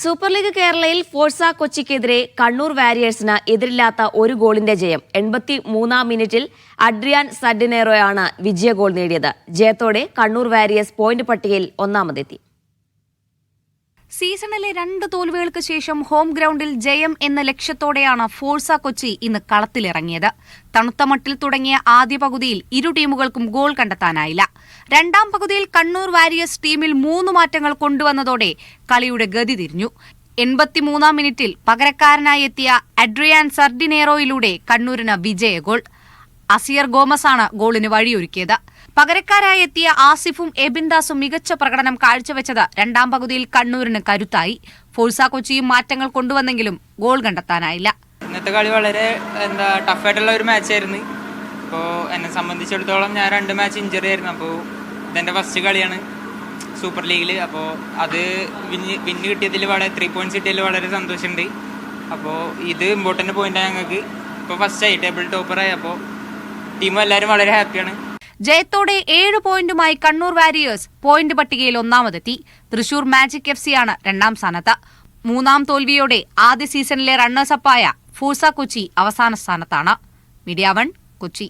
Super league കേരളയിൽ Forca കൊച്ചിക്കെതിരെ Kannur വാരിയേഴ്സിന് എതിരില്ലാത്ത ഒരു ഗോളിന്റെ ജയം. 83-ാം മിനിറ്റിൽ അഡ്രിയാൻ സഡിനേറോയാണ് വിജയ ഗോൾ നേടിയത്. ജയത്തോടെ കണ്ണൂർ വാരിയേഴ്സ് പോയിന്റ് പട്ടികയിൽ ഒന്നാമതെത്തി. സീസണിലെ 2 തോൽവികൾക്ക് ശേഷം ഹോം ഗ്രൗണ്ടിൽ ജയം എന്ന ലക്ഷ്യത്തോടെയാണ് ഫോഴ്സ കൊച്ചി ഇന്ന് കളത്തിലിറങ്ങിയത്. തണുത്ത മട്ടിൽ തുടങ്ങിയ ആദ്യ പകുതിയിൽ ഇരു ടീമുകൾക്കും ഗോൾ കണ്ടെത്താനായില്ല. രണ്ടാം പകുതിയിൽ കണ്ണൂർ വാരിയേഴ്സ് ടീമിൽ 3 മാറ്റങ്ങൾ കൊണ്ടുവന്നതോടെ കളിയുടെ ഗതി തിരിഞ്ഞു. 83-ാം മിനിറ്റിൽ പകരക്കാരനായി എത്തിയ അഡ്രിയാൻ സഡിനേറോയിലൂടെ കണ്ണൂരിന് വിജയ ഗോൾ. അസിയർ ഗോമസാണ് ഗോളിന് വഴിയൊരുക്കിയത്. പകരക്കാരായി എത്തിയ ആസിഫും എബിൻദാസും മികച്ച പ്രകടനം കാഴ്ചവെച്ചത് രണ്ടാം പകുതിയിൽ കണ്ണൂരിന് കരുത്തായി. ഫോഴ്സ കൊച്ചിയും മാറ്റങ്ങൾ കൊണ്ടുവന്നെങ്കിലും ഗോൾ കണ്ടെത്താനായില്ല. ഇന്നത്തെ കളി വളരെ ടഫായിട്ടുള്ള ഒരു മാച്ചായിരുന്നു. ഇപ്പോൾ എന്നെ സംബന്ധിച്ചിടത്തോളം ഞാൻ 2 മാച്ച് ഇഞ്ചറി ആയിരുന്നു. അപ്പോൾ ഇതെൻ്റെ ഫസ്റ്റ് കളിയാണ് സൂപ്പർ ലീഗിൽ. അപ്പോൾ അത് വിന്ന് കിട്ടിയതിൽ 3 പോയിന്റ്സ് കിട്ടിയതിൽ വളരെ സന്തോഷമുണ്ട്. അപ്പോൾ ഇത് ഇമ്പോർട്ടൻ്റ് പോയിന്റാണ് ഞങ്ങൾക്ക്. ഇപ്പോൾ ഫസ്റ്റായി ടേബിൾ ടോപ്പറായി. അപ്പോൾ ടീമും എല്ലാവരും വളരെ ഹാപ്പിയാണ്. ജയത്തോടെ 7 പോയിന്റുമായി കണ്ണൂർ വാരിയേഴ്സ് പോയിന്റ് പട്ടികയിൽ ഒന്നാമതെത്തി. തൃശൂർ മാജിക് FC ആണ് 2ാം സ്ഥാനത്ത്. 3ാം തോൽവിയോടെ ആദ്യ സീസണിലെ റണ്ണേഴ്സപ്പായ ഫോഴ്സ കൊച്ചി അവസാന സ്ഥാനത്താണ്. മീഡിയ 1 കൊച്ചി.